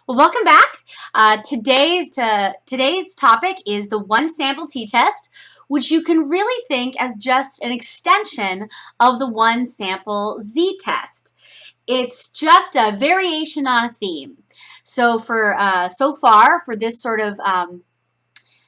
Well, welcome back. Today's topic is the one sample t-test, which you can really think as just an extension of the one sample z-test. It's just a variation on a theme. So for this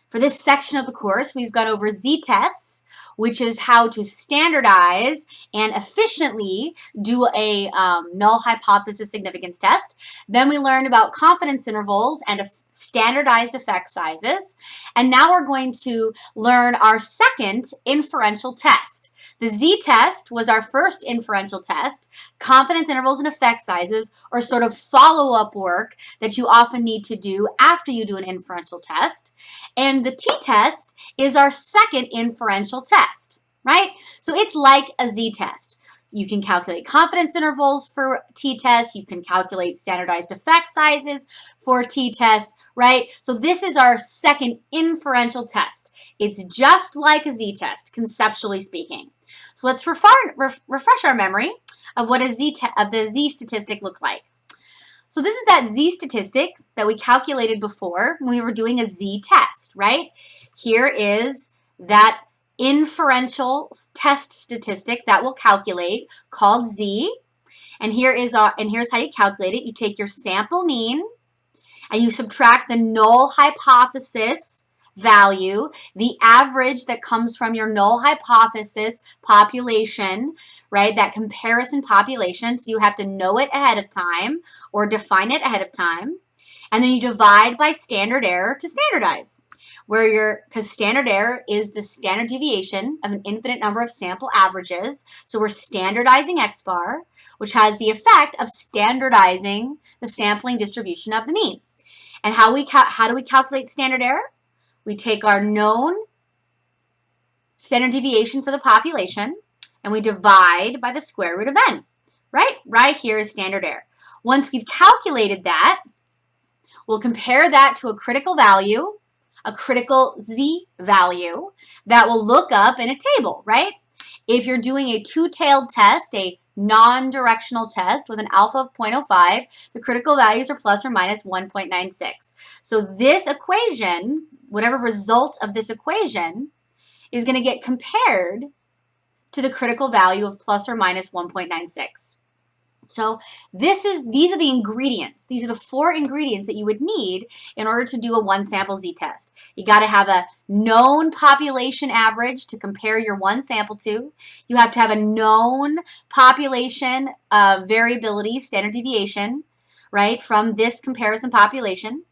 for this section of the course, we've gone over z-tests, which is how to standardize and efficiently do a null hypothesis significance test. Then we learned about confidence intervals and standardized effect sizes. And now we're going to learn our second inferential test. The z-test was our first inferential test. Confidence intervals and effect sizes are sort of follow-up work that you often need to do after you do an inferential test. And the t-test is our second inferential test, right? So it's like a z-test. You can calculate confidence intervals for t-tests. You can calculate standardized effect sizes for t-tests, right? So this is our second inferential test. It's just like a z-test, conceptually speaking. So let's refresh our memory of what the z statistic looked like. So this is that z statistic that we calculated before when we were doing a z-test, right? Here is that inferential test statistic that we'll calculate called z. And here's how you calculate it. You take your sample mean and you subtract the null hypothesis value, the average that comes from your null hypothesis population, right? That comparison population. So you have to know it ahead of time or define it ahead of time. And then you divide by standard error to standardize. Because standard error is the standard deviation of an infinite number of sample averages. So we're standardizing X bar, which has the effect of standardizing the sampling distribution of the mean. And how do we calculate standard error? We take our known standard deviation for the population and we divide by the square root of n, right? Right here is standard error. Once we've calculated that, we'll compare that to a critical value, a critical z value that will look up in a table, right? If you're doing a two-tailed test, a non-directional test with an alpha of 0.05, the critical values are plus or minus 1.96. So this equation, whatever result of this equation, is going to get compared to the critical value of plus or minus 1.96. So these are the ingredients. These are the four ingredients that you would need in order to do a one sample z-test. You got to have a known population average to compare your one sample to. You have to have a known population variability, standard deviation, right, from this comparison population.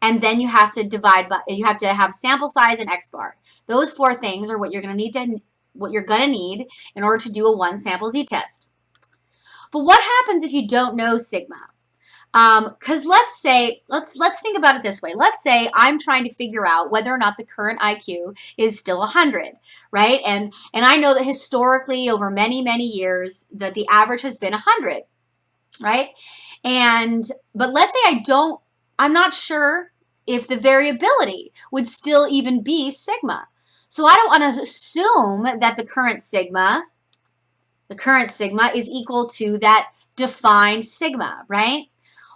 And then you have to have sample size and X bar. Those four things are what you're going to need in order to do a one sample z-test. But what happens if you don't know sigma? Because let's think about it this way. Let's say I'm trying to figure out whether or not the current IQ is still 100, right? And I know that historically over many, many years that the average has been 100, right? But let's say I'm not sure if the variability would still even be sigma. So I don't want to assume that the current sigma is equal to that defined sigma, right?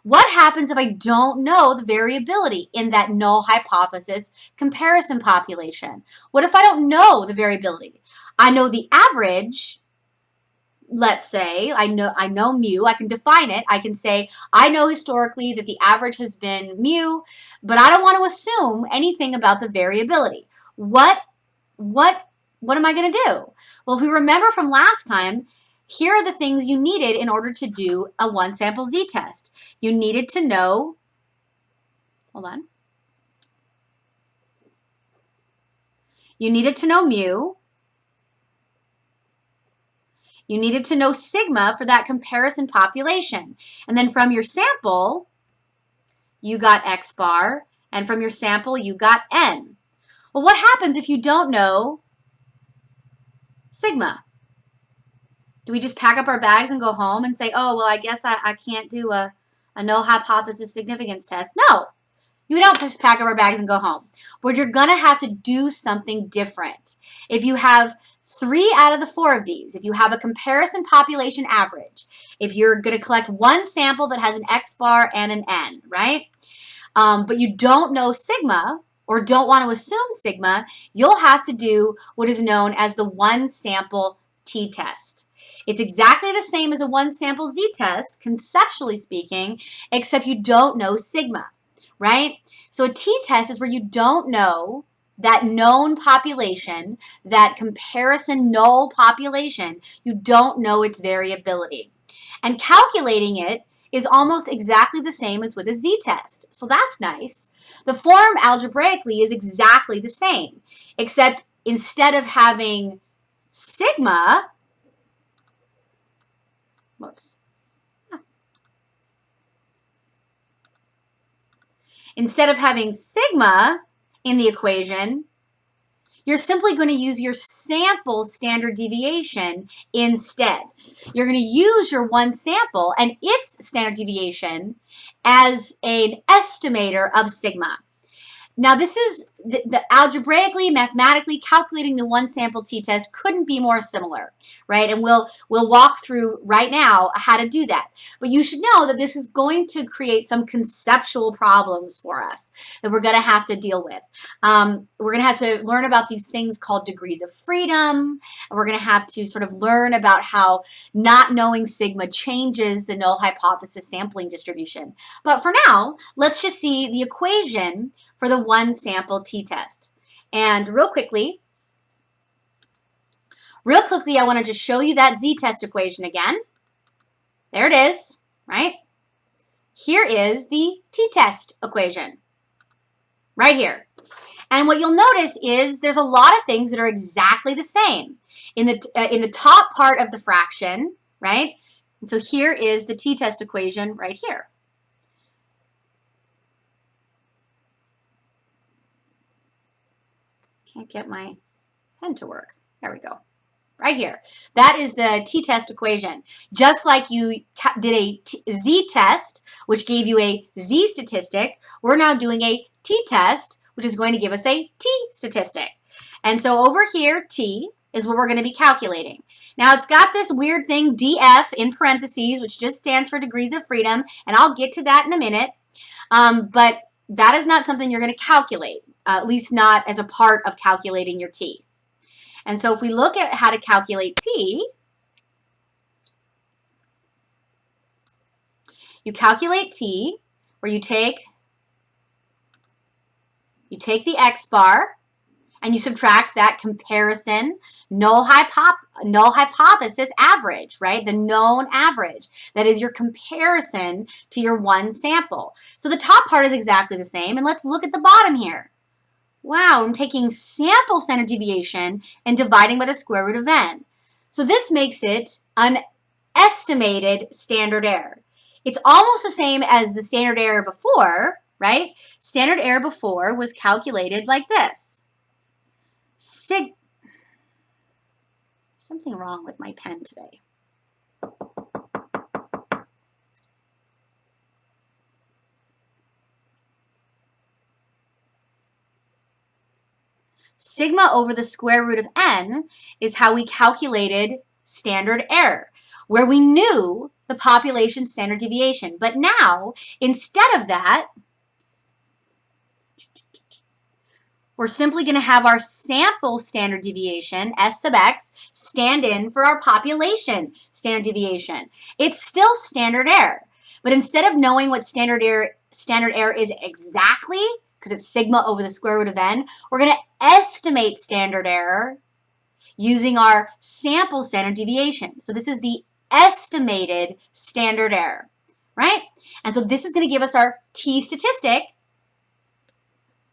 What happens if I don't know the variability in that null hypothesis comparison population? What if I don't know the variability? I know the average, let's say, I know mu, I can define it. I can say, I know historically that the average has been mu, but I don't want to assume anything about the variability. What am I going to do? Well, if we remember from last time, here are the things you needed in order to do a one sample z-test. You needed to know, You needed to know mu. You needed to know sigma for that comparison population. And then from your sample, you got X bar, and from your sample, you got n. Well, what happens if you don't know sigma? Do we just pack up our bags and go home and say, oh, well, I guess I can't do a null hypothesis significance test? No. You don't just pack up our bags and go home. But you're going to have to do something different. If you have 3 out of the 4 of these, if you have a comparison population average, if you're going to collect one sample that has an X bar and an N, right? But you don't know sigma or don't want to assume sigma, you'll have to do what is known as the one sample t-test. It's exactly the same as a one sample z-test, conceptually speaking, except you don't know sigma, right? So a t-test is where you don't know that known population, that comparison null population, you don't know its variability. And calculating it is almost exactly the same as with a z-test. So that's nice. The form algebraically is exactly the same, except instead of having sigma, instead of having sigma in the equation, you're simply going to use your sample standard deviation instead. You're going to use your one sample and its standard deviation as an estimator of sigma. Now, this is the algebraically, mathematically calculating the one sample t-test couldn't be more similar, right? And we'll walk through right now how to do that. But you should know that this is going to create some conceptual problems for us that we're going to have to deal with. We're going to have to learn about these things called degrees of freedom. And we're going to have to sort of learn about how not knowing sigma changes the null hypothesis sampling distribution. But for now, let's just see the equation for the one sample t-test. And real quickly, I want to just show you that z-test equation again. There it is, right? Here is the t-test equation, right here. And what you'll notice is there's a lot of things that are exactly the same. In the top part of the fraction, right? And so here is the t-test equation right here. Can't get my pen to work. There we go. Right here. That is the t-test equation. Just like you did a z-test, which gave you a z statistic, we're now doing a t-test, which is going to give us a t statistic. And so over here, t is what we're going to be calculating. Now, it's got this weird thing, df, in parentheses, which just stands for degrees of freedom, and I'll get to that in a minute. But that is not something you're going to calculate. At least not as a part of calculating your t. And so if we look at how to calculate t, you calculate t where you take the x bar and you subtract that comparison null hypothesis average, right? The known average. That is your comparison to your one sample. So the top part is exactly the same. And let's look at the bottom here. Wow, I'm taking sample standard deviation and dividing by the square root of n. So this makes it an estimated standard error. It's almost the same as the standard error before, right? Standard error before was calculated like this. Something wrong with my pen today. Sigma over the square root of n is how we calculated standard error, where we knew the population standard deviation. But now, instead of that, we're simply going to have our sample standard deviation, S sub x, stand in for our population standard deviation. It's still standard error, but instead of knowing what standard error is exactly, because it's sigma over the square root of n, we're going to estimate standard error using our sample standard deviation. So this is the estimated standard error, right? And so this is going to give us our t statistic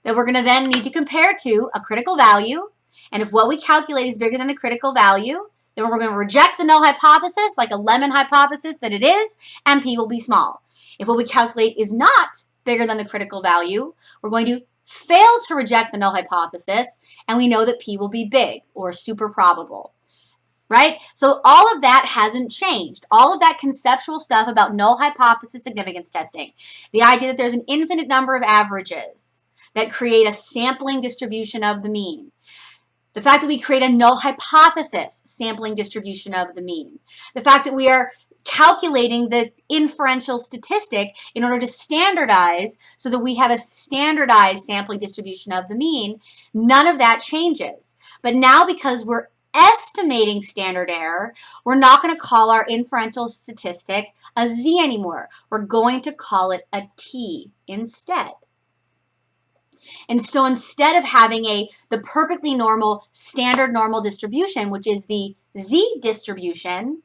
that we're going to then need to compare to a critical value. And if what we calculate is bigger than the critical value, then we're going to reject the null hypothesis, like a lemon hypothesis that it is, and p will be small. If what we calculate is not bigger than the critical value, we're going to fail to reject the null hypothesis, and we know that p will be big or super probable. right? So all of that hasn't changed. All of that conceptual stuff about null hypothesis significance testing, the idea that there's an infinite number of averages that create a sampling distribution of the mean, the fact that we create a null hypothesis sampling distribution of the mean, the fact that we are calculating the inferential statistic in order to standardize so that we have a standardized sampling distribution of the mean, none of that changes. But now, because we're estimating standard error, we're not going to call our inferential statistic a z anymore. We're going to call it a t instead. And so instead of having the perfectly normal standard normal distribution, which is the z distribution,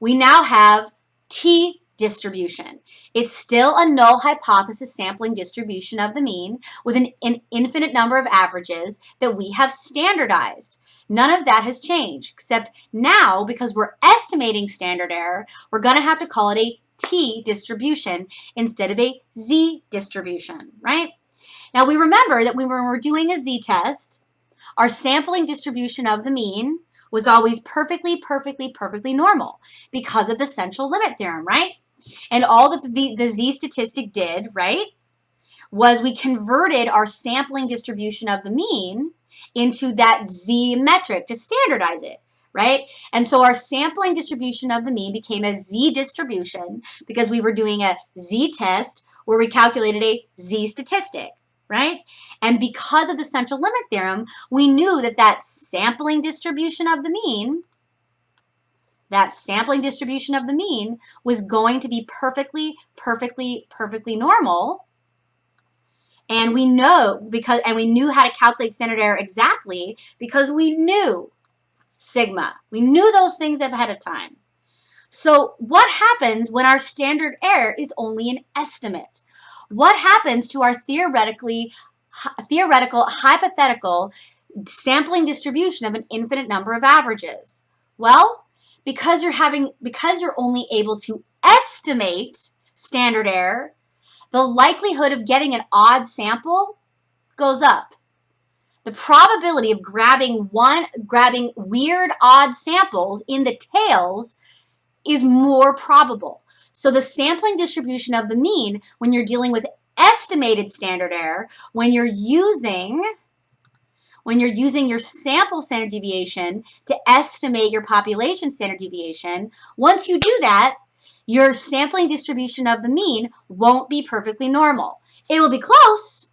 we now have t distribution. It's still a null hypothesis sampling distribution of the mean with an infinite number of averages that we have standardized. None of that has changed, except now, because we're estimating standard error, we're going to have to call it a t distribution instead of a z distribution, right? Now, we remember that when we're doing a z-test, our sampling distribution of the mean was always perfectly normal because of the central limit theorem, right? And all that the z statistic did, right, was we converted our sampling distribution of the mean into that z metric to standardize it, right? And so our sampling distribution of the mean became a z distribution because we were doing a z-test where we calculated a z statistic, right? And because of the central limit theorem, we knew that that sampling distribution of the mean, was going to be perfectly normal. And we know we knew how to calculate standard error exactly because we knew sigma. We knew those things ahead of time. So what happens when our standard error is only an estimate? What happens to our theoretical, hypothetical sampling distribution of an infinite number of averages? Well, because you're only able to estimate standard error, the likelihood of getting an odd sample goes up. The probability of grabbing weird odd samples in the tails is more probable. So the sampling distribution of the mean, when you're dealing with estimated standard error, when you're using your sample standard deviation to estimate your population standard deviation, once you do that, your sampling distribution of the mean won't be perfectly normal. It will be close.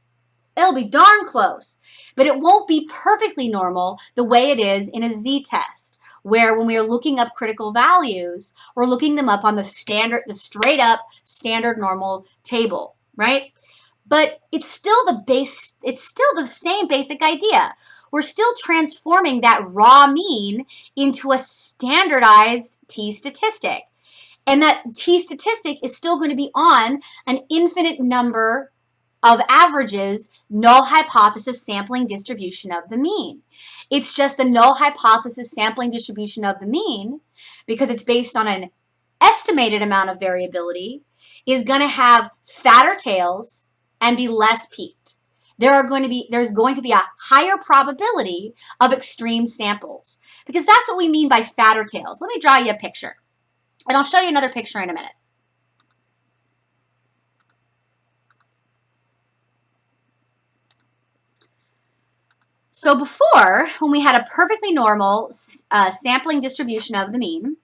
It'll be darn close, but it won't be perfectly normal the way it is in a z-test, where when we are looking up critical values, we're looking them up on the straight up standard normal table, right? But it's still the same basic idea. We're still transforming that raw mean into a standardized t statistic. And that t statistic is still going to be on an infinite number of averages, null hypothesis sampling distribution of the mean. It's just the null hypothesis sampling distribution of the mean, because it's based on an estimated amount of variability, is going to have fatter tails and be less peaked. There's going to be a higher probability of extreme samples, because that's what we mean by fatter tails. Let me draw you a picture, and I'll show you another picture in a minute. So before, when we had a perfectly normal sampling distribution of the mean,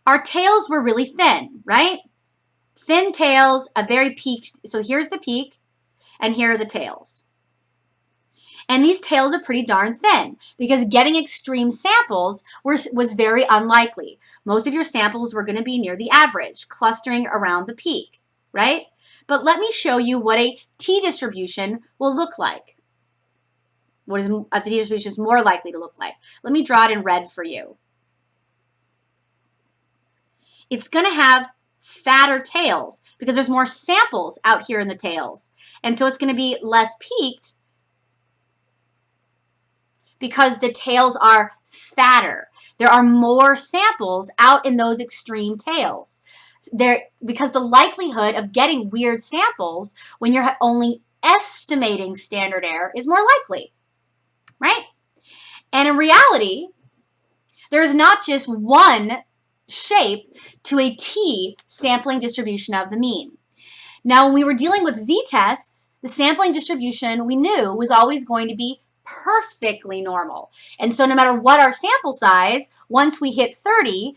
our tails were really thin, right? Thin tails, a very peaked. So here's the peak, and here are the tails. And these tails are pretty darn thin because getting extreme samples was very unlikely. Most of your samples were going to be near the average, clustering around the peak, right? But let me show you what a t-distribution will look like. What is a t-distribution is more likely to look like. Let me draw it in red for you. It's going to have fatter tails because there's more samples out here in the tails. And so it's going to be less peaked because the tails are fatter. There are more samples out in those extreme tails. Because the likelihood of getting weird samples when you're only estimating standard error is more likely, right? And in reality, there is not just one shape to a t sampling distribution of the mean. Now, when we were dealing with z-tests, the sampling distribution we knew was always going to be perfectly normal. And so no matter what our sample size, once we hit 30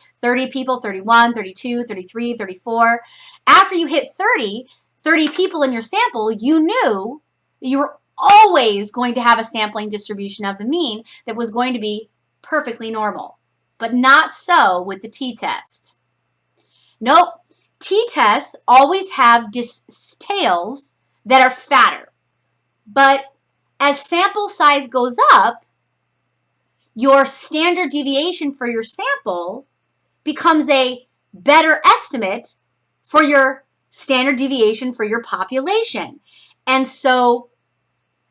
people, 31, 32, 33, 34, after you hit 30 people in your sample, you knew you were always going to have a sampling distribution of the mean that was going to be perfectly normal. But not so with the t-test. Nope. T-tests always have tails that are fatter. But as sample size goes up, your standard deviation for your sample becomes a better estimate for your standard deviation for your population. And so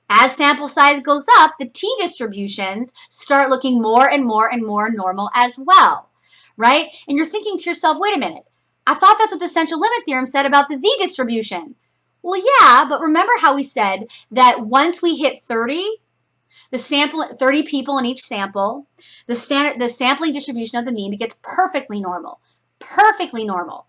as sample size goes up, the t-distributions start looking more and more and more normal as well, right? And you're thinking to yourself, wait a minute, I thought that's what the central limit theorem said about the z-distribution. Well, yeah, but remember how we said that once we hit 30 people in each sample, the sampling distribution of the mean gets perfectly normal. Perfectly normal.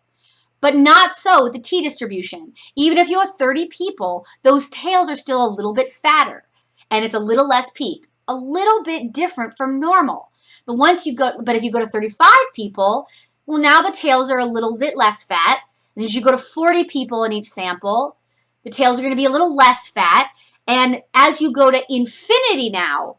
But not so with the t-distribution. Even if you have 30 people, those tails are still a little bit fatter, and it's a little less peaked, a little bit different from normal. But if you go to 35 people, well, now the tails are a little bit less fat. And as you go to 40 people in each sample, the tails are going to be a little less fat. And as you go to infinity now,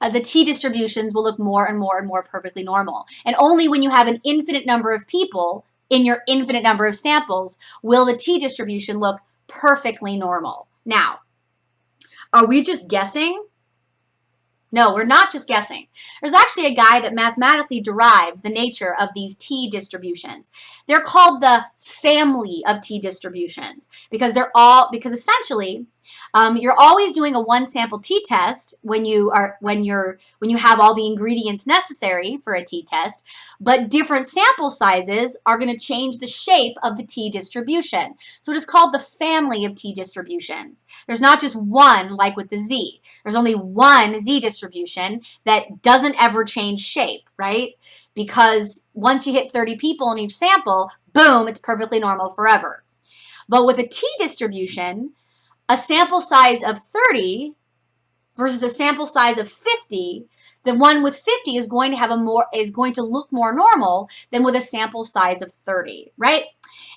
the t-distributions will look more and more and more perfectly normal. And only when you have an infinite number of people in your infinite number of samples will the t-distribution look perfectly normal. Now, are we just guessing? No, we're not just guessing. There's actually a guy that mathematically derived the nature of these t-distributions. They're called the family of t-distributions because essentially you're always doing a one sample t-test when you have all the ingredients necessary for a t-test, but different sample sizes are going to change the shape of the t-distribution. So it is called the family of t-distributions. There's not just one like with the z. There's only one z-distribution that doesn't ever change shape, right? Because once you hit 30 people in each sample, boom, it's perfectly normal forever. But with a t-distribution, a sample size of 30 versus a sample size of 50, the one with 50 is going to look more normal than with a sample size of 30, right?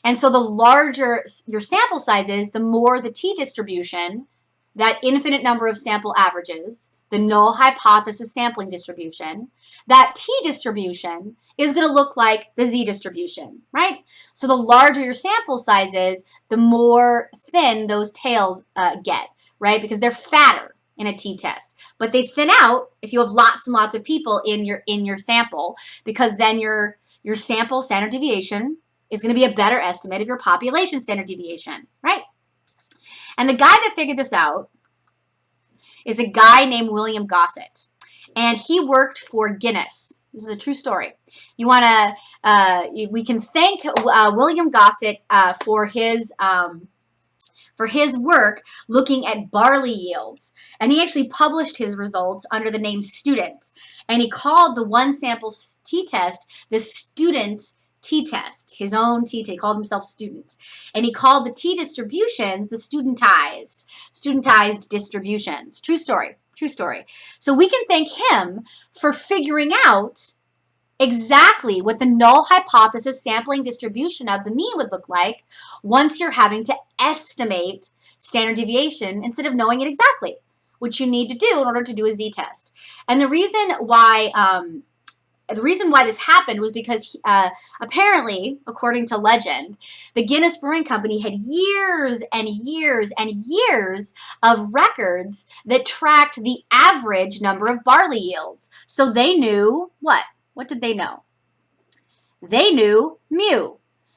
And so the larger your sample size is, the more the t-distribution, that infinite number of sample averages, the null hypothesis sampling distribution, that t-distribution is going to look like the z-distribution, right? So the larger your sample size is, the more thin those tails get, right? Because they're fatter in a t-test. But they thin out if you have lots and lots of people in your sample, because then your sample standard deviation is going to be a better estimate of your population standard deviation, right? And the guy that figured this out is a guy named William Gosset, and he worked for Guinness. This is a true story. We can thank William Gosset for his work looking at barley yields, and he actually published his results under the name Student, and he called the one sample t-test the Student t-test, his own t-test. He called himself Student. And he called the t-distributions the studentized distributions. True story. True story. So we can thank him for figuring out exactly what the null hypothesis sampling distribution of the mean would look like once you're having to estimate standard deviation instead of knowing it exactly, which you need to do in order to do a z-test. And the reason why this happened was because apparently, according to legend, the Guinness Brewing Company had years and years and years of records that tracked the average number of barley yields. So they knew what? What did they know? They knew mu.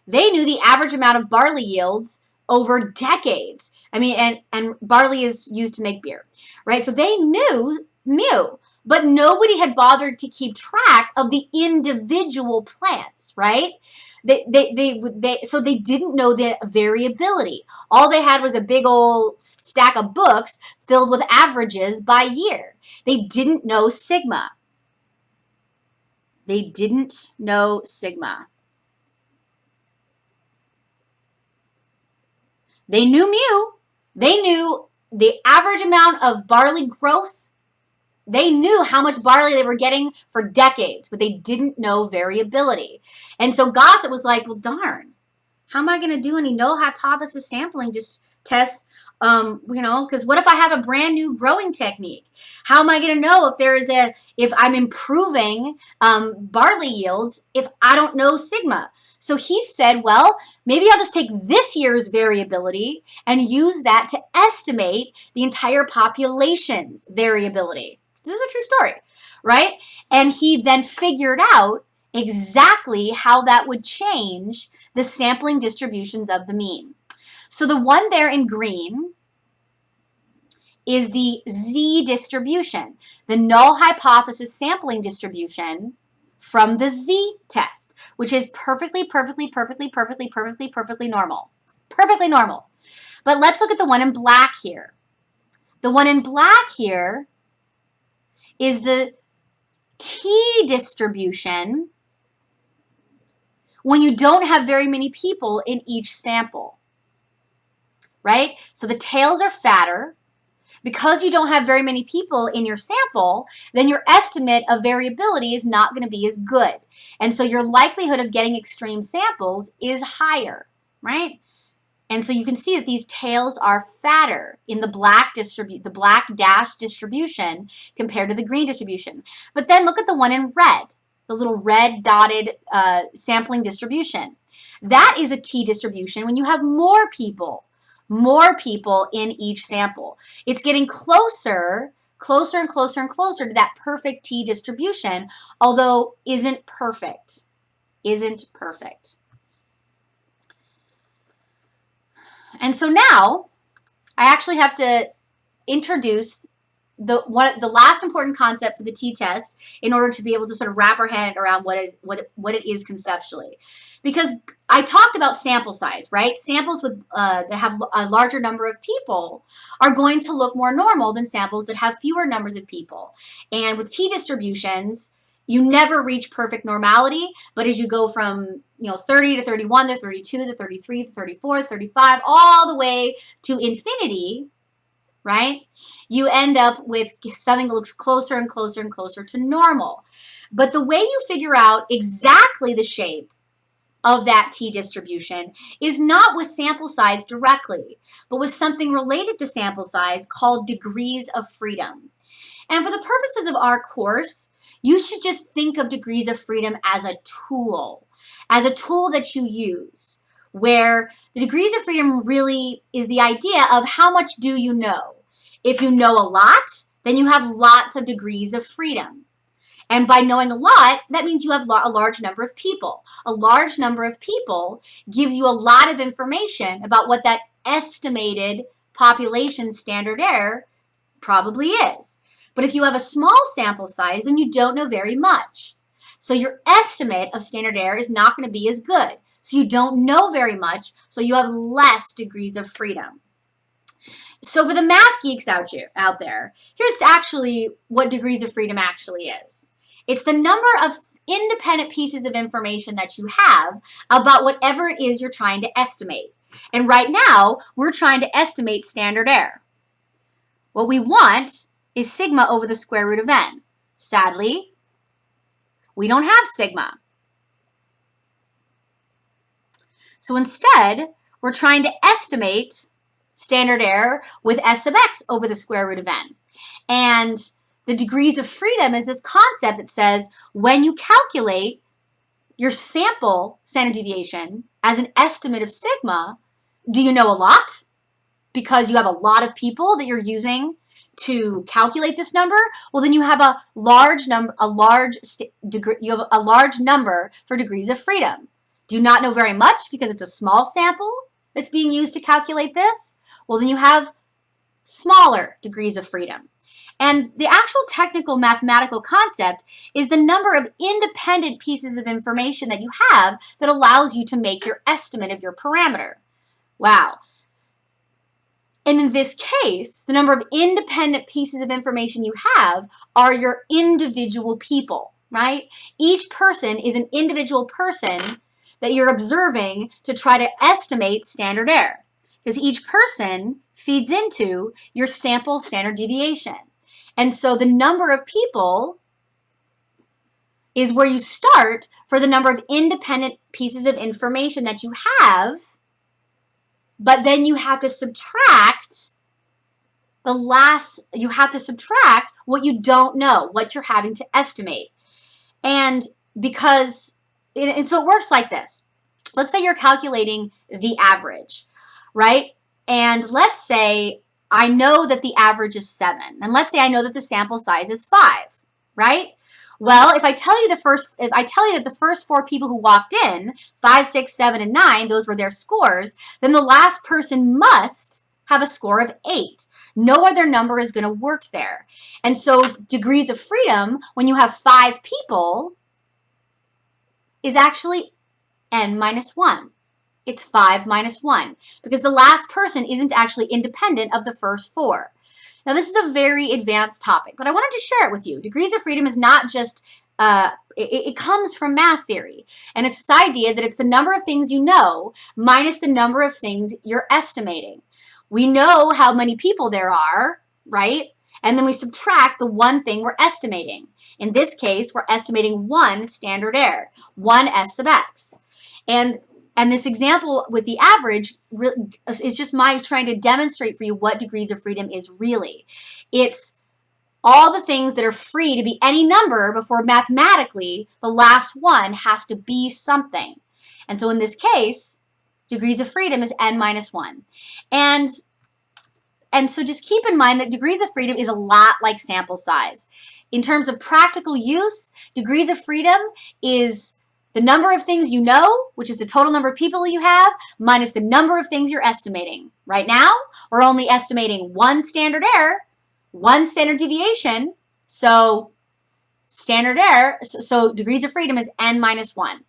They knew the average amount of barley yields over decades. I mean, and barley is used to make beer, right? So they knew mu. But nobody had bothered to keep track of the individual plants, right? So they didn't know the variability. All they had was a big old stack of books filled with averages by year. They didn't know sigma. They didn't know sigma. They knew mu. They knew the average amount of barley growth. They knew how much barley they were getting for decades, but they didn't know variability. And so Gosset was like, well, darn, how am I going to do any null hypothesis sampling just tests? Because what if I have a brand new growing technique? How am I going to know if I'm improving barley yields if I don't know sigma? So he said, well, maybe I'll just take this year's variability and use that to estimate the entire population's variability. This is a true story, right? And he then figured out exactly how that would change the sampling distributions of the mean. So the one there in green is the Z distribution, the null hypothesis sampling distribution from the Z test, which is perfectly normal. Perfectly normal. But let's look at the one in black here. The one in black here is the T distribution when you don't have very many people in each sample, right? So the tails are fatter. Because you don't have very many people in your sample, then your estimate of variability is not going to be as good. And so your likelihood of getting extreme samples is higher, right? And so you can see that these tails are fatter in the black dash distribution compared to the green distribution. But then look at the one in red, the little red dotted sampling distribution. That is a T distribution when you have more people in each sample. It's getting closer and closer to that perfect T distribution, although isn't perfect. And so now I actually have to introduce the last important concept for the t-test in order to be able to sort of wrap our head around what it is conceptually. Because I talked about sample size, right? Samples with that have a larger number of people are going to look more normal than samples that have fewer numbers of people. And with t-distributions, you never reach perfect normality, but as you go from 30 to 31 to 32 to 33 to 34 to 35 all the way to infinity, right? You end up with something that looks closer and closer and closer to normal. But the way you figure out exactly the shape of that t-distribution is not with sample size directly, but with something related to sample size called degrees of freedom. And for the purposes of our course, you should just think of degrees of freedom as a tool that you use, where the degrees of freedom really is the idea of how much do you know. If you know a lot, then you have lots of degrees of freedom. And by knowing a lot, that means you have a large number of people. A large number of people gives you a lot of information about what that estimated population standard error probably is. But if you have a small sample size, then you don't know very much. So your estimate of standard error is not going to be as good. So you don't know very much, so you have less degrees of freedom. So for the math geeks out there, here's actually what degrees of freedom actually is. It's the number of independent pieces of information that you have about whatever it is you're trying to estimate. And right now, we're trying to estimate standard error. What we want is sigma over the square root of n. Sadly, we don't have sigma. So instead, we're trying to estimate standard error with s of x over the square root of n. And the degrees of freedom is this concept that says when you calculate your sample standard deviation as an estimate of sigma, do you know a lot? Because you have a lot of people that you're using to calculate this number, well then you have a large number for degrees of freedom. Do you not know very much because it's a small sample that's being used to calculate this? Well then you have smaller degrees of freedom. And the actual technical mathematical concept is the number of independent pieces of information that you have that allows you to make your estimate of your parameter. Wow. And in this case, the number of independent pieces of information you have are your individual people, right? Each person is an individual person that you're observing to try to estimate standard error, because each person feeds into your sample standard deviation. And so the number of people is where you start for the number of independent pieces of information that you have, but then you have to subtract what you don't know, what you're having to estimate. And so it works like this. Let's say you're calculating the average, right? And let's say I know that the average is 7. And let's say I know that the sample size is 5, right? Well, if I tell you that the first 4 people who walked in, 5, 6, 7, and 9, those were their scores, then the last person must have a score of 8. No other number is going to work there. And so degrees of freedom, when you have 5 people, is actually n minus 1. It's 5 minus 1, because the last person isn't actually independent of the first 4. Now, this is a very advanced topic, but I wanted to share it with you. Degrees of freedom is not just, it comes from math theory. And it's this idea that it's the number of things you know minus the number of things you're estimating. We know how many people there are, right? And then we subtract the one thing we're estimating. In this case, we're estimating 1 standard error, 1 S sub x. And this example with the average is just my trying to demonstrate for you what degrees of freedom is really. It's all the things that are free to be any number before mathematically the last one has to be something. And so in this case, degrees of freedom is n minus 1. And so just keep in mind that degrees of freedom is a lot like sample size. In terms of practical use, degrees of freedom is the number of things you know, which is the total number of people you have, minus the number of things you're estimating. Right now, we're only estimating 1 standard error, 1 standard deviation, so degrees of freedom is n minus 1.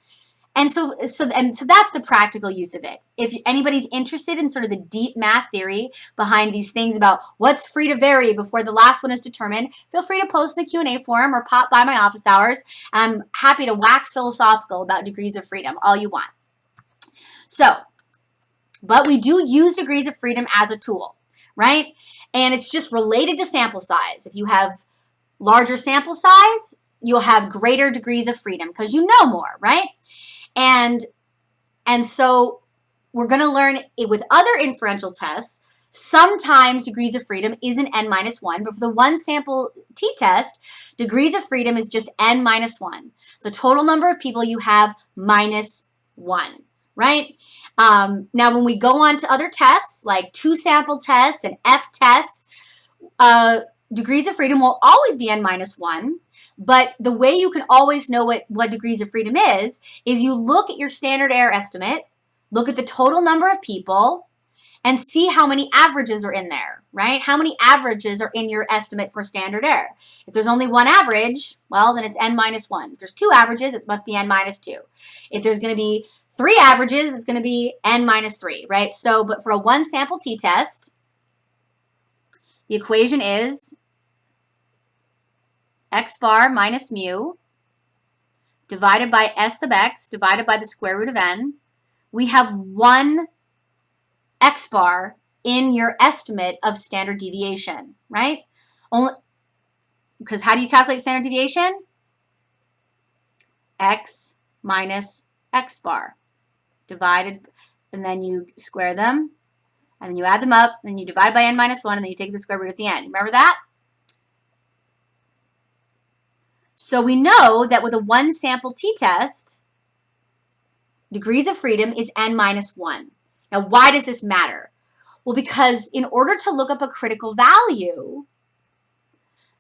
And so that's the practical use of it. If anybody's interested in sort of the deep math theory behind these things about what's free to vary before the last one is determined, feel free to post in the Q&A forum or pop by my office hours. And I'm happy to wax philosophical about degrees of freedom all you want. But we do use degrees of freedom as a tool, right? And it's just related to sample size. If you have larger sample size, you'll have greater degrees of freedom because you know more, right? And so we're going to learn it with other inferential tests. Sometimes degrees of freedom is an n minus 1, but for the one sample t-test, degrees of freedom is just n minus 1. The total number of people you have minus 1, right? Now, when we go on to other tests, like 2-sample tests and F tests, degrees of freedom will always be n minus 1. But the way you can always know what degrees of freedom is you look at your standard error estimate, look at the total number of people, and see how many averages are in there, right? How many averages are in your estimate for standard error? If there's only 1 average, well, then it's n minus 1. If there's 2 averages, it must be n minus 2. If there's going to be 3 averages, it's going to be n minus 3, right? So, but for a 1-sample t-test, the equation is x bar minus mu divided by s sub x divided by the square root of n. We have 1 x bar in your estimate of standard deviation, right? Because how do you calculate standard deviation? X minus x bar divided, and then you square them, and then you add them up, then you divide by n minus 1, and then you take the square root at the end. Remember that? So we know that with a 1-sample t-test, degrees of freedom is n minus 1. Now, why does this matter? Well, because in order to look up a critical value,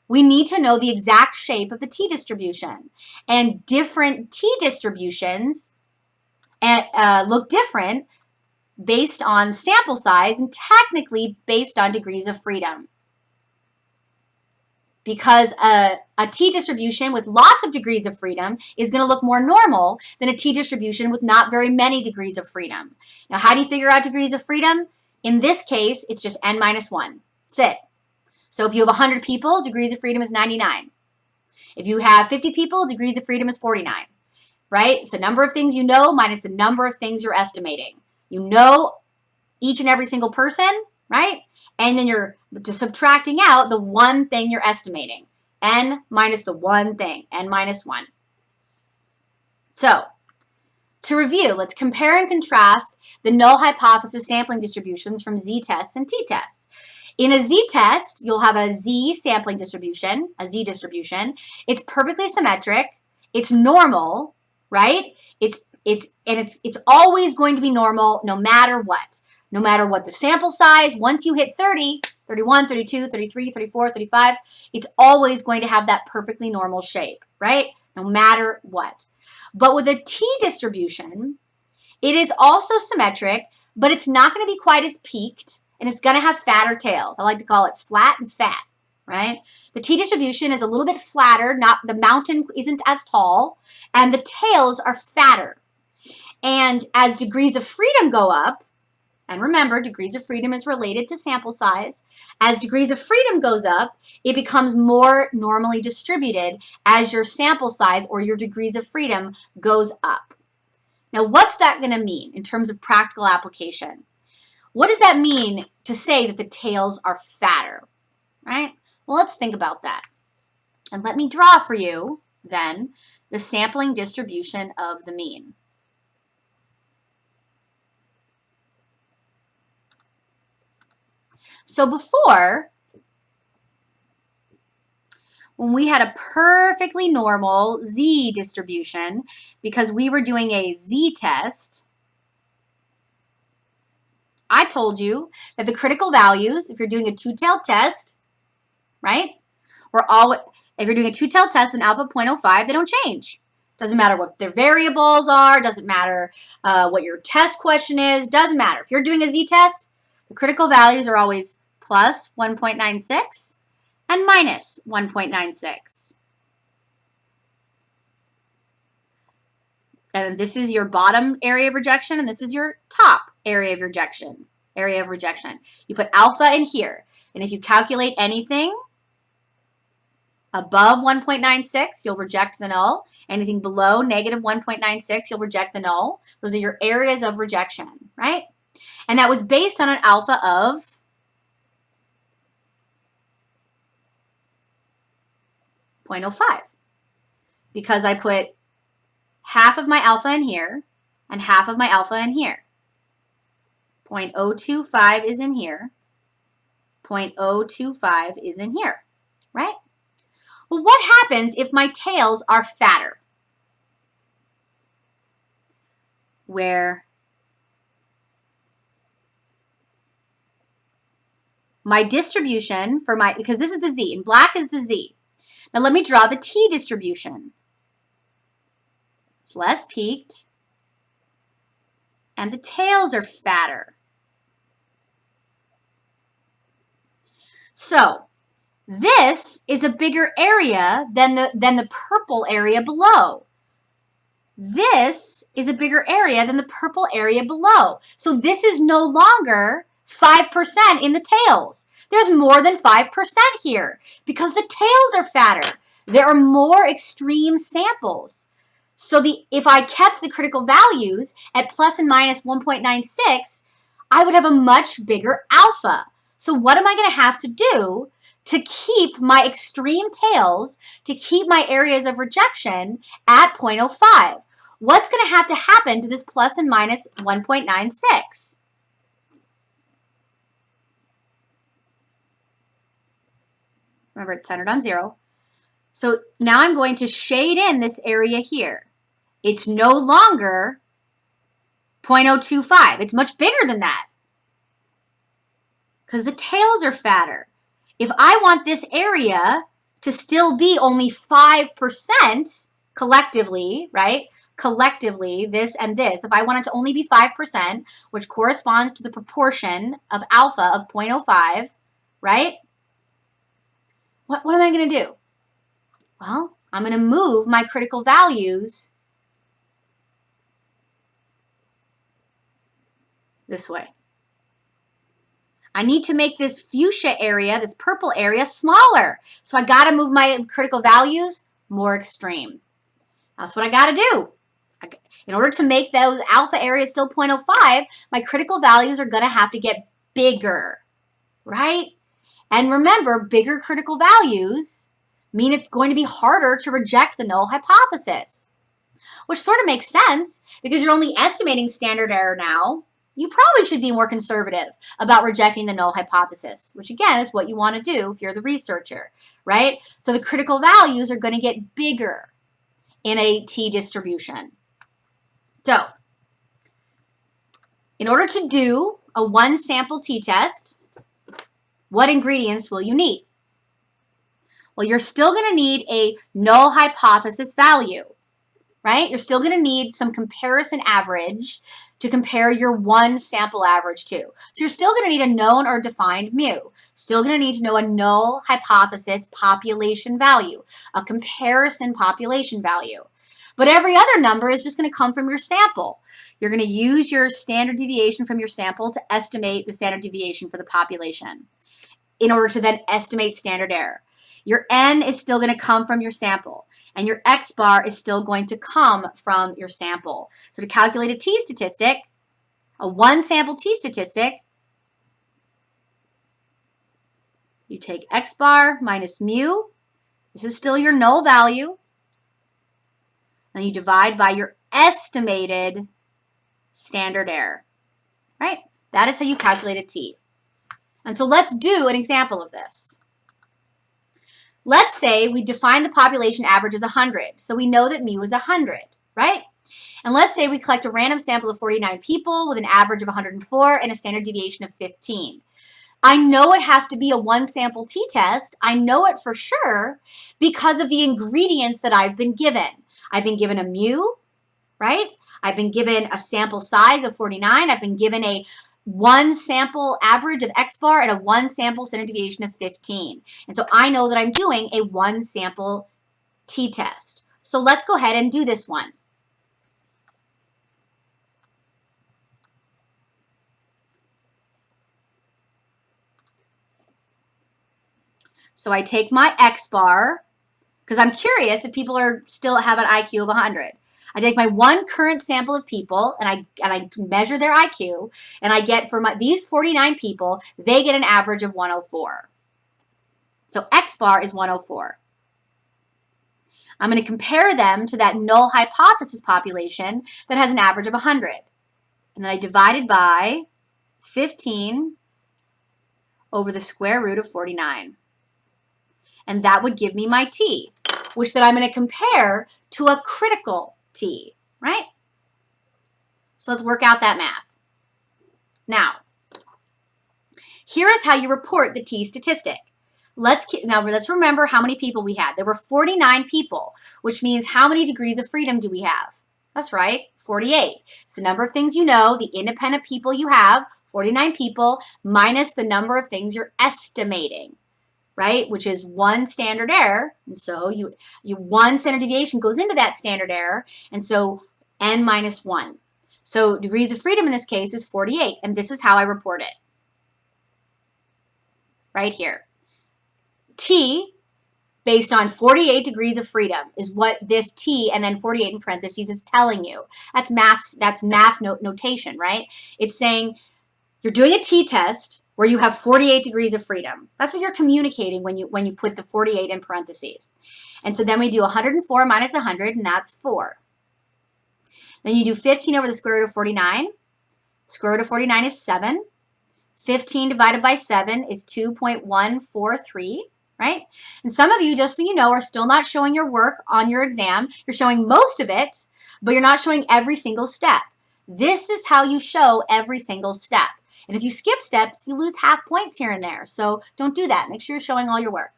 we need to know the exact shape of the t-distribution. And different t-distributions look different based on sample size and technically based on degrees of freedom. because a t distribution with lots of degrees of freedom is going to look more normal than a t distribution with not very many degrees of freedom. Now, how do you figure out degrees of freedom? In this case, it's just n minus 1. That's it. So if you have 100 people, degrees of freedom is 99. If you have 50 people, degrees of freedom is 49, right? It's the number of things you know minus the number of things you're estimating. You know each and every single person, right? And then you're just subtracting out the one thing you're estimating. N minus the one thing, n minus 1. So, to review, let's compare and contrast the null hypothesis sampling distributions from z-tests and t-tests. In a z-test, you'll have a z sampling distribution, a z distribution. It's perfectly symmetric. It's normal, right? It's always going to be normal no matter what. No matter what the sample size, once you hit 30, 31, 32, 33, 34, 35, it's always going to have that perfectly normal shape, right? No matter what. But with a t distribution, it is also symmetric, but it's not going to be quite as peaked, and it's going to have fatter tails. I like to call it flat and fat, right? The t distribution is a little bit flatter, the mountain isn't as tall, and the tails are fatter. And as degrees of freedom go up, and remember, degrees of freedom is related to sample size. As degrees of freedom goes up, it becomes more normally distributed as your sample size or your degrees of freedom goes up. Now, what's that going to mean in terms of practical application? What does that mean to say that the tails are fatter, right? Well, let's think about that. And let me draw for you, then, the sampling distribution of the mean. So before, when we had a perfectly normal z distribution, because we were doing a z-test, I told you that the critical values, if you're doing a two-tailed test, right, if you're doing a two-tailed test in alpha 0.05, they don't change. Doesn't matter what their variables are, doesn't matter what your test question is, doesn't matter. If you're doing a z-test, the critical values are always plus 1.96 and minus 1.96. And this is your bottom area of rejection, and this is your top area of rejection. You put alpha in here, and if you calculate anything above 1.96, you'll reject the null. Anything below negative 1.96, you'll reject the null. Those are your areas of rejection, right? And that was based on an alpha of 0.05, because I put half of my alpha in here and half of my alpha in here. 0.025 is in here. 0.025 is in here, right? Well, what happens if my tails are fatter? Where my distribution for because this is the z, and black is the z. Now let me draw the t distribution. It's less peaked, and the tails are fatter. So this is a bigger area than the purple area below. This is a bigger area than the purple area below. So this is no longer 5% in the tails. There's more than 5% here because the tails are fatter. There are more extreme samples. So if I kept the critical values at plus and minus 1.96, I would have a much bigger alpha. So what am I going to have to do to keep my extreme tails, to keep my areas of rejection at 0.05? What's going to happen to this plus and minus 1.96? Remember, it's centered on 0. So now I'm going to shade in this area here. It's no longer 0.025. It's much bigger than that because the tails are fatter. If I want this area to still be only 5% collectively, right? Collectively, this and this, if I want it to only be 5%, which corresponds to the proportion of alpha of 0.05, right? what am I going to do? Well, I'm going to move my critical values this way. I need to make this fuchsia area, this purple area, smaller. So I got to move my critical values more extreme. That's what I got to do. In order to make those alpha areas still 0.05, my critical values are going to have to get bigger, right? And remember, bigger critical values mean it's going to be harder to reject the null hypothesis, which sort of makes sense because you're only estimating standard error now. You probably should be more conservative about rejecting the null hypothesis, which again is what you want to do if you're the researcher, right? So the critical values are going to get bigger in a t distribution. So in order to do a one sample t-test, what ingredients will you need? Well, you're still going to need a null hypothesis value, right? You're still going to need some comparison average to compare your one sample average to. So you're still going to need a known or defined mu. Still going to need to know a null hypothesis population value, a comparison population value. But every other number is just going to come from your sample. You're going to use your standard deviation from your sample to estimate the standard deviation for the population in order to then estimate standard error. Your n is still going to come from your sample, and your x bar is still going to come from your sample. So to calculate a t-statistic, a one sample t-statistic, you take x bar minus mu. This is still your null value. Then you divide by your estimated standard error, right? That is how you calculate a t. And so let's do an example of this. Let's say we define the population average as 100. So we know that mu is 100, right? And let's say we collect a random sample of 49 people with an average of 104 and a standard deviation of 15. I know it has to be a one sample t-test. I know it for sure because of the ingredients that I've been given. I've been given a mu, right? I've been given a sample size of 49. I've been given a one sample average of x bar and a one sample standard deviation of 15. And so I know that I'm doing a one sample t-test. So let's go ahead and do this one. So I take my x bar, because I'm curious if people are still have an IQ of 100. I take my one current sample of people and I measure their IQ, and I get for these 49 people, they get an average of 104. So x bar is 104. I'm going to compare them to that null hypothesis population that has an average of 100. And then I divide it by 15 over the square root of 49. And that would give me my t, which then I'm going to compare to a critical t, right? So let's work out that math. Now, here is how you report the t statistic. Let's remember how many people we had. There were 49 people, which means how many degrees of freedom do we have? That's right, 48. It's the number of things you know, the independent people you have, 49 people, minus the number of things you're estimating, right? Which is one standard error. And so you one standard deviation goes into that standard error. And so n minus 1. So degrees of freedom in this case is 48. And this is how I report it. Right here. T based on 48 degrees of freedom is what this t and then 48 in parentheses is telling you. That's math notation, right? It's saying you're doing a t-test where you have 48 degrees of freedom. That's what you're communicating when you put the 48 in parentheses. And so then we do 104 minus 100, and that's 4. Then you do 15 over the square root of 49. Square root of 49 is 7. 15 divided by 7 is 2.143, right? And some of you, just so you know, are still not showing your work on your exam. You're showing most of it, but you're not showing every single step. This is how you show every single step. And if you skip steps, you lose half points here and there. So don't do that. Make sure you're showing all your work.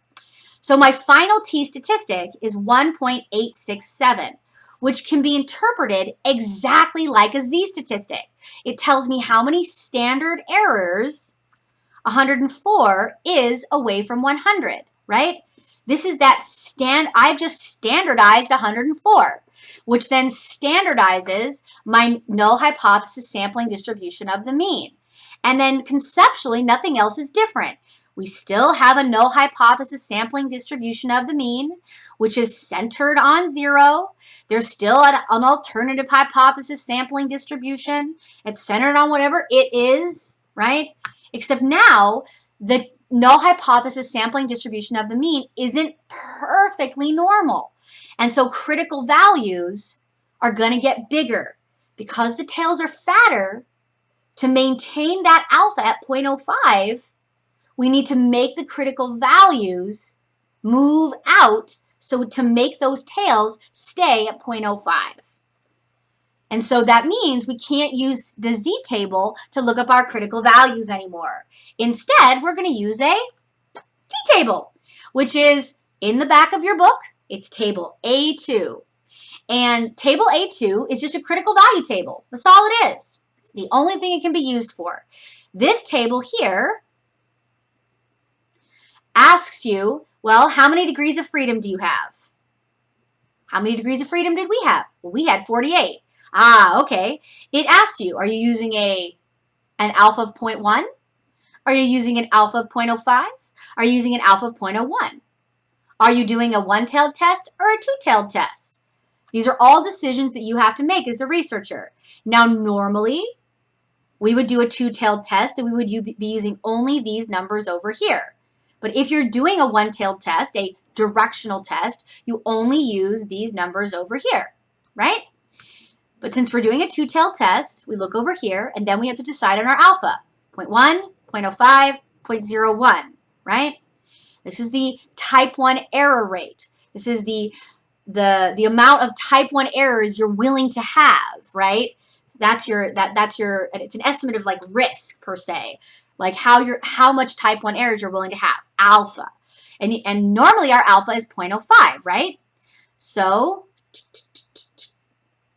So my final t statistic is 1.867, which can be interpreted exactly like a z statistic. It tells me how many standard errors 104 is away from 100, right? This is that I've just standardized 104, which then standardizes my null hypothesis sampling distribution of the mean. And then conceptually, nothing else is different. We still have a null hypothesis sampling distribution of the mean, which is centered on 0. There's still an alternative hypothesis sampling distribution. It's centered on whatever it is, right? Except now, the null hypothesis sampling distribution of the mean isn't perfectly normal. And so critical values are going to get bigger. Because the tails are fatter, to maintain that alpha at 0.05, we need to make the critical values move out so to make those tails stay at 0.05. And so that means we can't use the z-table to look up our critical values anymore. Instead, we're going to use a t-table, which is in the back of your book. It's table A2. And table A2 is just a critical value table. That's all it is. It's the only thing it can be used for. This table here asks you, well, how many degrees of freedom do you have? How many degrees of freedom did we have? Well, we had 48. Okay. It asks you, are you using an alpha of 0.1? Are you using an alpha of 0.05? Are you using an alpha of 0.01? Are you doing a one-tailed test or a two-tailed test? These are all decisions that you have to make as the researcher. Now, normally, we would do a two-tailed test and we would be using only these numbers over here. But if you're doing a one-tailed test, a directional test, you only use these numbers over here, right? But since we're doing a two-tailed test, we look over here, and then we have to decide on our alpha, 0.1, 0.05, 0.01, right? This is the type 1 error rate. This is the amount of type 1 errors you're willing to have, right? That's your it's an estimate of like risk per se, like how much type 1 errors you're willing to have, alpha. And normally our alpha is 0.05, right? So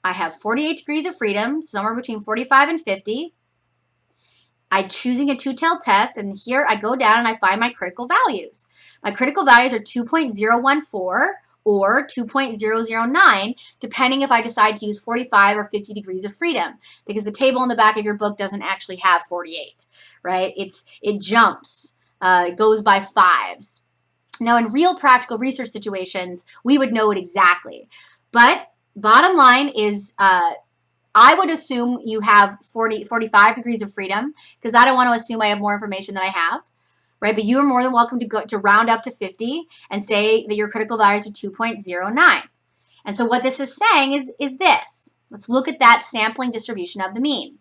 I have 48 degrees of freedom, somewhere between 45 and 50. I'm choosing a two-tailed test, and here I go down and I find my critical values. My critical values are 2.014 or 2.009, depending if I decide to use 45 or 50 degrees of freedom, because the table in the back of your book doesn't actually have 48, right? It jumps. It goes by fives. Now, in real practical research situations, we would know it exactly. But bottom line is I would assume you have 45 degrees of freedom, because I don't want to assume I have more information than I have, right? But you are more than welcome to round up to 50 and say that your critical values are 2.09. And so what this is saying is this. Let's look at that sampling distribution of the mean.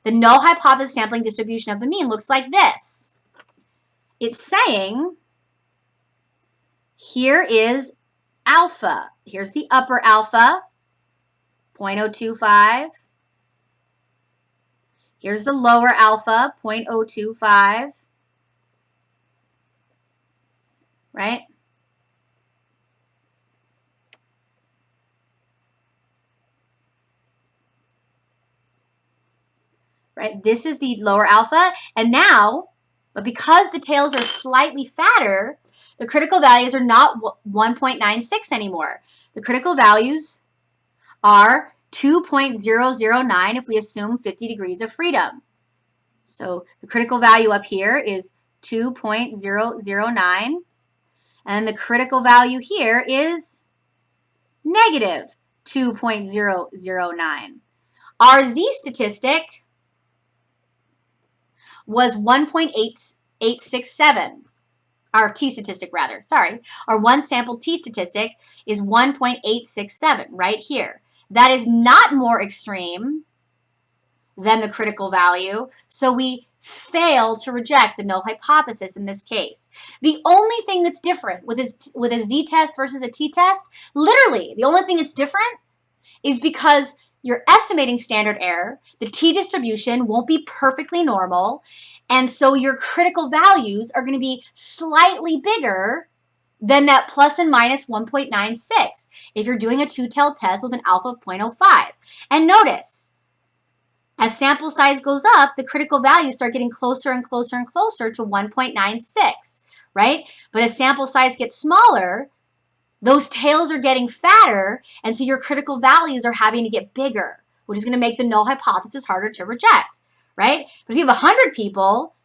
The null hypothesis sampling distribution of the mean looks like this. It's saying here is alpha. Here's the upper alpha, 0.025. Here's the lower alpha, 0.025. Right? Right? This is the lower alpha. And now, but because the tails are slightly fatter, the critical values are not 1.96 anymore. The critical values are 2.009 if we assume 50 degrees of freedom. So the critical value up here is 2.009. And the critical value here is negative 2.009. Our z statistic was 1.867. Our t statistic, rather. Sorry. Our one sample t statistic is 1.867 right here. That is not more extreme than the critical value, so we fail to reject the null hypothesis in this case. The only thing that's different with a z-test versus a t-test, literally, the only thing that's different is because you're estimating standard error, the t-distribution won't be perfectly normal, and so your critical values are going to be slightly bigger than that plus and minus 1.96 if you're doing a two-tailed test with an alpha of 0.05. And notice, As sample size goes up, the critical values start getting closer and closer and closer to 1.96, right? But as sample size gets smaller, those tails are getting fatter, and so your critical values are having to get bigger, which is going to make the null hypothesis harder to reject, right? But if you have 100 people,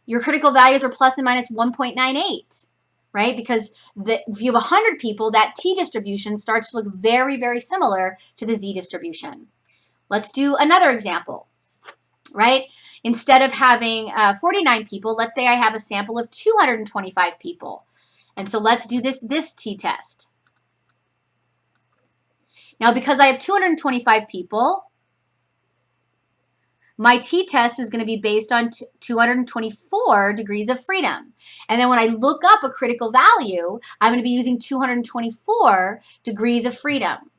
your critical values are plus and minus 1.98, right? Because if you have 100 people, that t distribution starts to look very, very similar to the z distribution. Let's do another example, right? Instead of having 49 people, let's say I have a sample of 225 people. And so let's do this t-test. Now, because I have 225 people, my t-test is going to be based on 224 degrees of freedom. And then when I look up a critical value, I'm going to be using 224 degrees of freedom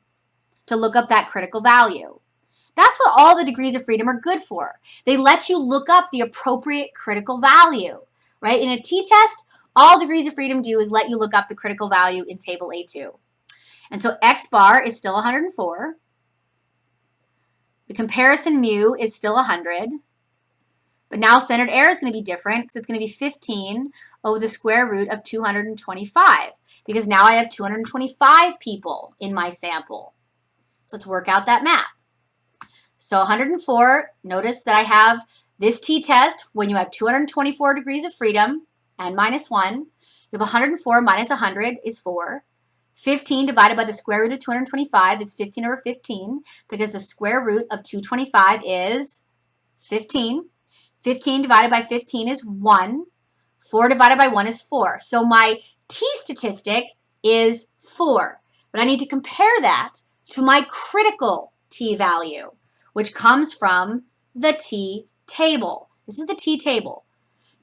to look up that critical value. That's what all the degrees of freedom are good for. They let you look up the appropriate critical value, right? In a t-test, all degrees of freedom do is let you look up the critical value in table A2. And so x bar is still 104. The comparison mu is still 100. But now standard error is going to be different because it's going to be 15 over the square root of 225 because now I have 225 people in my sample. So let's work out that math. So 104, notice that I have this t-test when you have 224 degrees of freedom and minus 1. You have 104 minus 100 is 4. 15 divided by the square root of 225 is 15 over 15 because the square root of 225 is 15. 15 divided by 15 is 1. 4 divided by 1 is 4. So my t-statistic is 4. But I need to compare that to my critical t-value, which comes from the t-table. This is the t-table.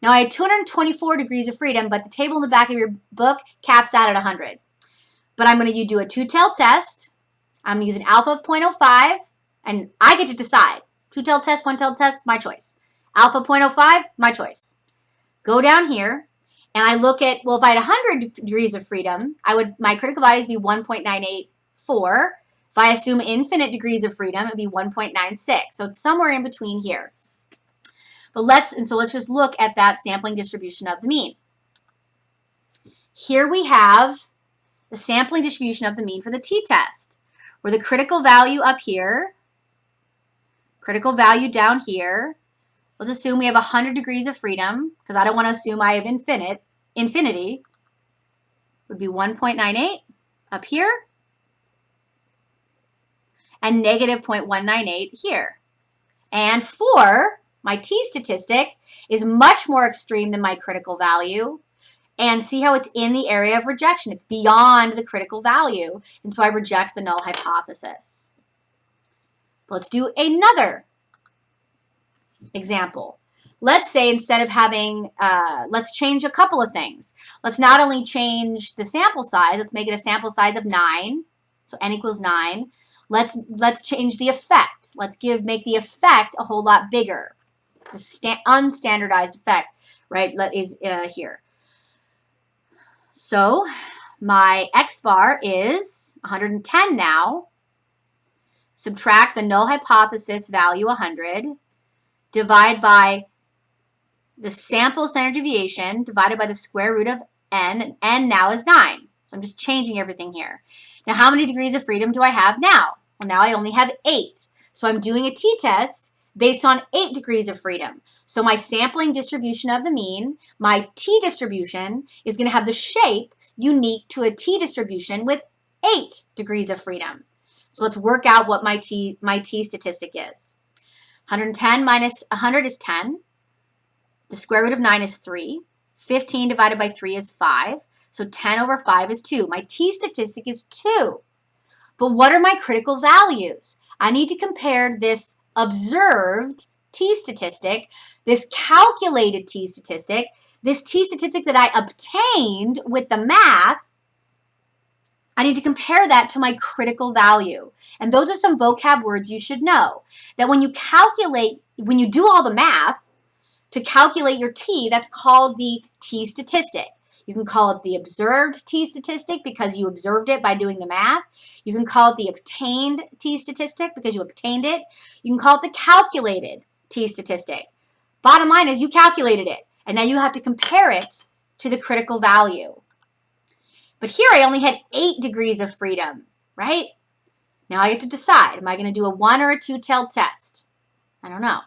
Now, I had 224 degrees of freedom, but the table in the back of your book caps out at 100. But I'm going to do a two-tailed test. I'm going to use an alpha of 0.05, and I get to decide. Two-tailed test, one-tailed test, my choice. Alpha 0.05, my choice. Go down here, and I look at, well, if I had 100 degrees of freedom, my critical values would be 1.984. If I assume infinite degrees of freedom, it would be 1.96. So it's somewhere in between here. But let's just look at that sampling distribution of the mean. Here we have the sampling distribution of the mean for the t-test, where the critical value up here, critical value down here, let's assume we have 100 degrees of freedom, because I don't want to assume I have infinity, would be 1.98 up here, and negative 0.198 here. And 4, my t-statistic, is much more extreme than my critical value. And see how it's in the area of rejection. It's beyond the critical value. And so I reject the null hypothesis. Let's do another example. Let's say instead of having, let's change a couple of things. Let's not only change the sample size, let's make it a sample size of 9. So n equals 9. Let's change the effect. Let's make the effect a whole lot bigger. The unstandardized effect, right, is here. So my x bar is 110 now. Subtract the null hypothesis value 100. Divide by the sample standard deviation divided by the square root of n. And n now is 9. So I'm just changing everything here. Now how many degrees of freedom do I have now? Well, now I only have 8. So I'm doing a t-test based on 8 degrees of freedom. So my sampling distribution of the mean, my t-distribution, is going to have the shape unique to a t-distribution with 8 degrees of freedom. So let's work out what my t-statistic is. 110 minus 100 is 10. The square root of 9 is 3. 15 divided by 3 is 5. So 10 over 5 is 2. My t-statistic is 2. But what are my critical values? I need to compare this observed t-statistic, this calculated t-statistic, this t-statistic that I obtained with the math. I need to compare that to my critical value. And those are some vocab words you should know. That when you do all the math to calculate your t, that's called the t-statistic. You can call it the observed t-statistic because you observed it by doing the math. You can call it the obtained t-statistic because you obtained it. You can call it the calculated t-statistic. Bottom line is you calculated it, and now you have to compare it to the critical value. But here I only had 8 degrees of freedom, right? Now I get to decide, am I going to do a 1 or a 2-tailed test? I don't know.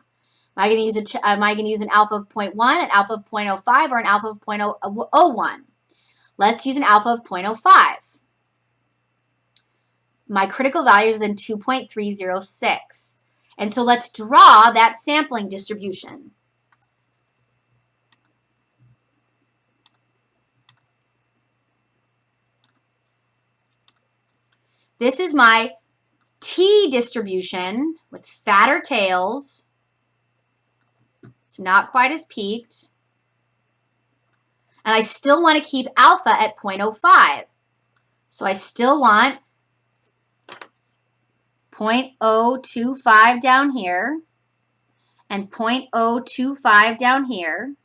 Am I going to use an alpha of 0.1, an alpha of 0.05, or an alpha of 0.01? Let's use an alpha of 0.05. My critical value is then 2.306. And so let's draw that sampling distribution. This is my t-distribution with fatter tails. It's not quite as peaked. And I still want to keep alpha at 0.05. So I still want 0.025 down here and 0.025 down here.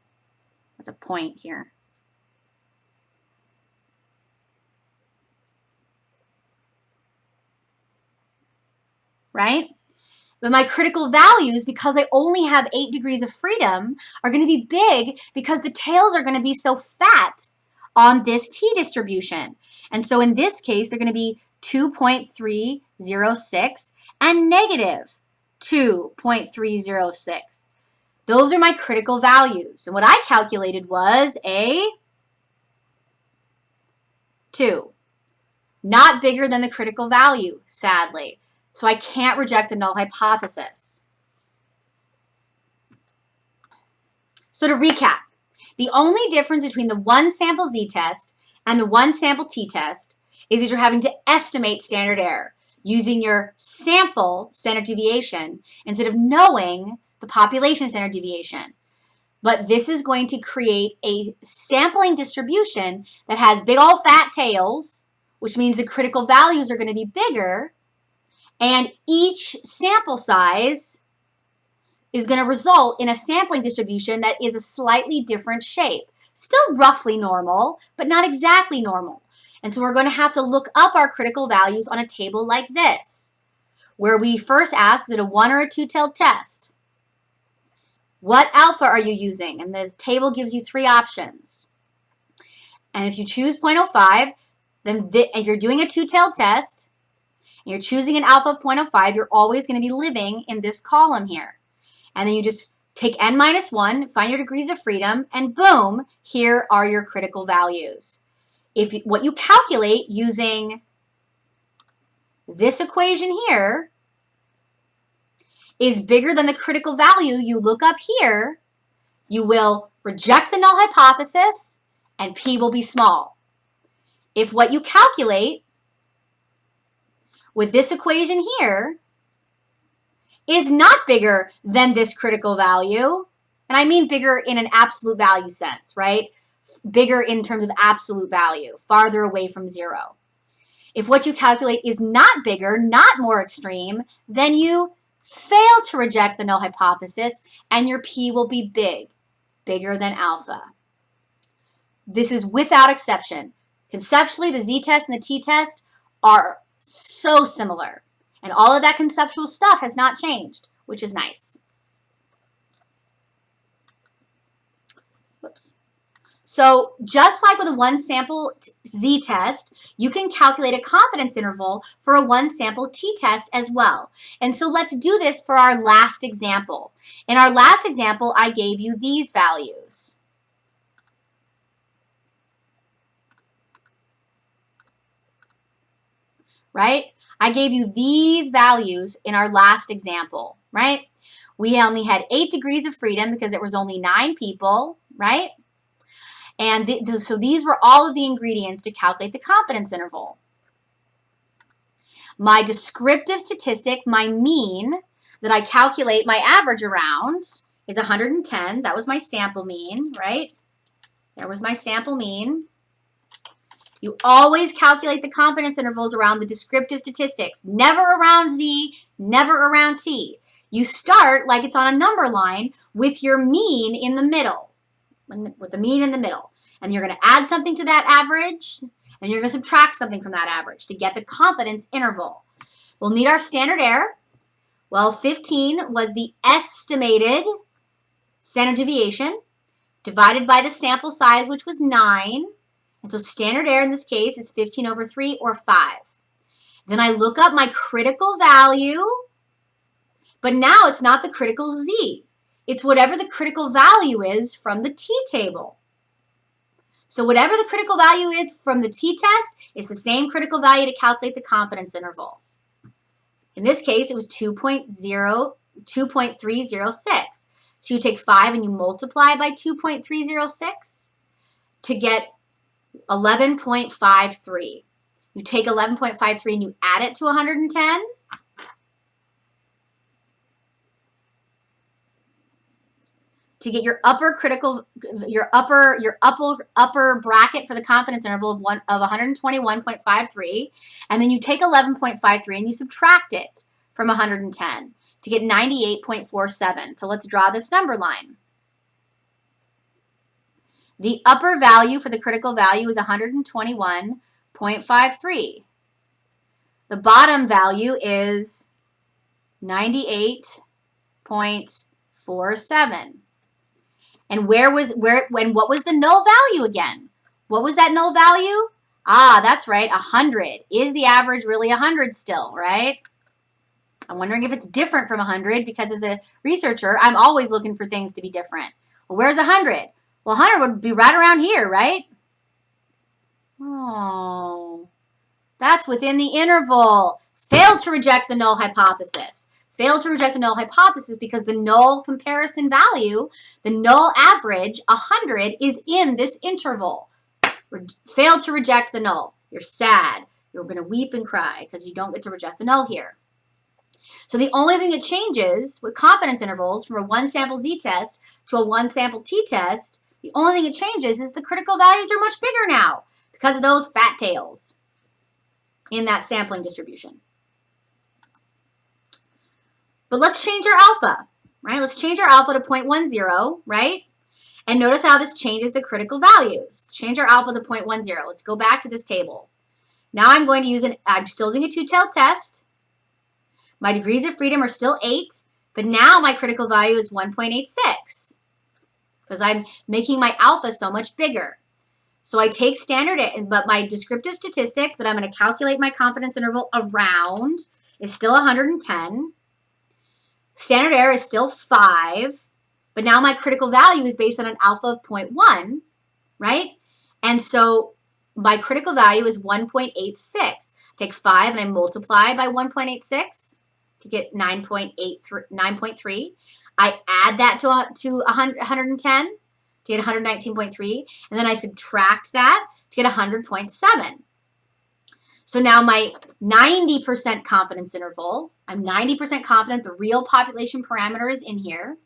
That's a point here. Right? But my critical values, because I only have 8 degrees of freedom, are going to be big because the tails are going to be so fat on this t-distribution. And so in this case, they're going to be 2.306 and negative 2.306. Those are my critical values. And what I calculated was a 2. Not bigger than the critical value, sadly. So I can't reject the null hypothesis. So to recap, the only difference between the one sample z-test and the one sample t-test is that you're having to estimate standard error using your sample standard deviation instead of knowing the population standard deviation. But this is going to create a sampling distribution that has big old fat tails, which means the critical values are going to be bigger. And each sample size is going to result in a sampling distribution that is a slightly different shape. Still roughly normal, but not exactly normal. And so we're going to have to look up our critical values on a table like this, where we first ask, is it a 1 or a 2-tailed test? What alpha are you using? And the table gives you 3 options. And if you choose 0.05, then if you're doing a 2-tailed test, you're choosing an alpha of 0.05, you're always going to be living in this column here. And then you just take n minus 1, find your degrees of freedom, and boom, here are your critical values. If what you calculate using this equation here is bigger than the critical value you look up here, you will reject the null hypothesis and p will be small. If what you calculate with this equation here is not bigger than this critical value, and I mean bigger in an absolute value sense, right? Bigger in terms of absolute value, farther away from 0. If what you calculate is not bigger, not more extreme, then you fail to reject the null hypothesis and your p will be big, bigger than alpha. This is without exception. Conceptually, the z-test and the t-test are so similar. And all of that conceptual stuff has not changed, which is nice. Whoops. So just like with a one sample z-test, you can calculate a confidence interval for a one sample t-test as well. And so let's do this for our last example. In our last example, I gave you these values. Right? I gave you these values in our last example, right? We only had 8 degrees of freedom because there was only 9 people, right? And so these were all of the ingredients to calculate the confidence interval. My descriptive statistic, my mean, that I calculate my average around is 110. That was my sample mean, right? There was my sample mean. You always calculate the confidence intervals around the descriptive statistics, never around Z, never around T. You start like it's on a number line with your mean in the middle. with the mean in the middle. And you're going to add something to that average, and you're going to subtract something from that average to get the confidence interval. We'll need our standard error. Well, 15 was the estimated standard deviation divided by the sample size, which was 9. And so standard error in this case is 15 over 3, or 5. Then I look up my critical value, but now it's not the critical z. It's whatever the critical value is from the t-table. So whatever the critical value is from the t-test is the same critical value to calculate the confidence interval. In this case, it was 2.306. So you take 5 and you multiply by 2.306 to get 11.53. You take 11.53 and you add it to 110. To get your upper bracket for the confidence interval of 121.53, and then you take 11.53 and you subtract it from 110 to get 98.47. So let's draw this number line. The upper value for the critical value is 121.53. The bottom value is 98.47. And what was the null value again? What was that null value? Ah, that's right, 100. Is the average really 100 still, right? I'm wondering if it's different from 100, because as a researcher, I'm always looking for things to be different. Well, where's 100? Well, 100 would be right around here, right? Oh, that's within the interval. Failed to reject the null hypothesis. Failed to reject the null hypothesis because the null comparison value, the null average, 100, is in this interval. Failed to reject the null. You're sad. You're going to weep and cry because you don't get to reject the null here. So the only thing that changes with confidence intervals from a one-sample z-test to a one-sample t-test, the only thing that changes is the critical values are much bigger now because of those fat tails in that sampling distribution. But let's change our alpha, right? Let's change our alpha to 0.10, right? And notice how this changes the critical values. Change our alpha to 0.10. Let's go back to this table. Now I'm going to use I'm still doing a two-tailed test. My degrees of freedom are still 8, but now my critical value is 1.86 because I'm making my alpha so much bigger. So I take standard, but my descriptive statistic that I'm going to calculate my confidence interval around is still 110. Standard error is still 5, but now my critical value is based on an alpha of 0.1, right? And so my critical value is 1.86. Take 5 and I multiply by 1.86 to get 9.3. I add that to 110 to get 119.3, and then I subtract that to get 100.7. So now my 90% confidence interval, I'm 90% confident the real population parameter is in here,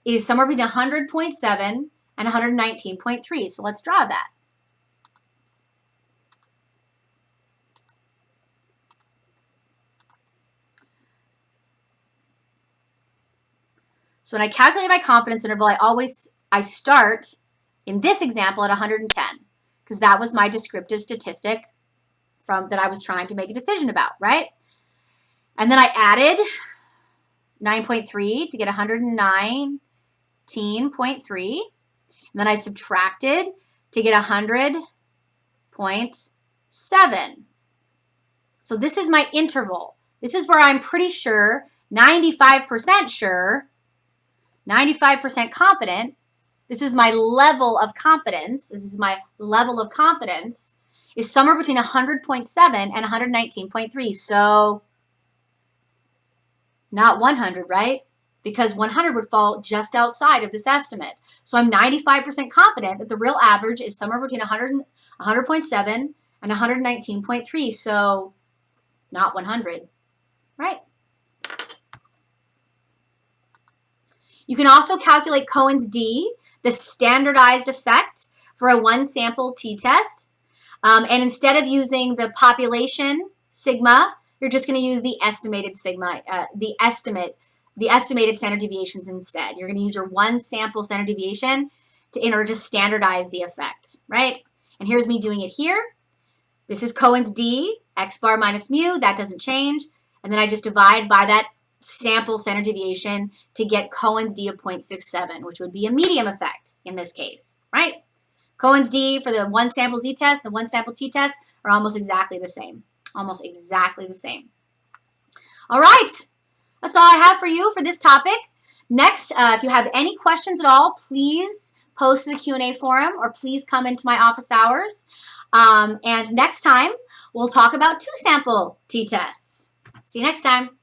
is somewhere between 100.7 and 119.3. So let's draw that. So when I calculate my confidence interval, I start in this example at 110 because that was my descriptive statistic that I was trying to make a decision about, right? And then I added 9.3 to get 119.3. And then I subtracted to get 100.7. So this is my interval. This is where I'm pretty sure, 95% sure, 95% confident. This is my level of confidence. This is my level of confidence is somewhere between 100.7 and 119.3. So not 100, right? Because 100 would fall just outside of this estimate. So I'm 95% confident that the real average is somewhere between 100.7 and 119.3. So not 100, right? You can also calculate Cohen's d, the standardized effect for a one-sample t-test. And instead of using the population sigma, you're just going to use the estimated sigma, the estimate the estimated standard deviations instead. You're going to use your one sample standard deviation in order to standardize the effect, right? And here's me doing it here. This is Cohen's d, x bar minus mu. That doesn't change. And then I just divide by that sample standard deviation to get Cohen's d of 0.67, which would be a medium effect in this case, right? Cohen's d for the one sample z-test, the one sample t-test are almost exactly the same. Almost exactly the same. All right. That's all I have for you for this topic. Next, if you have any questions at all, please post to the Q&A forum or please come into my office hours. And next time, we'll talk about two-sample t-tests. See you next time.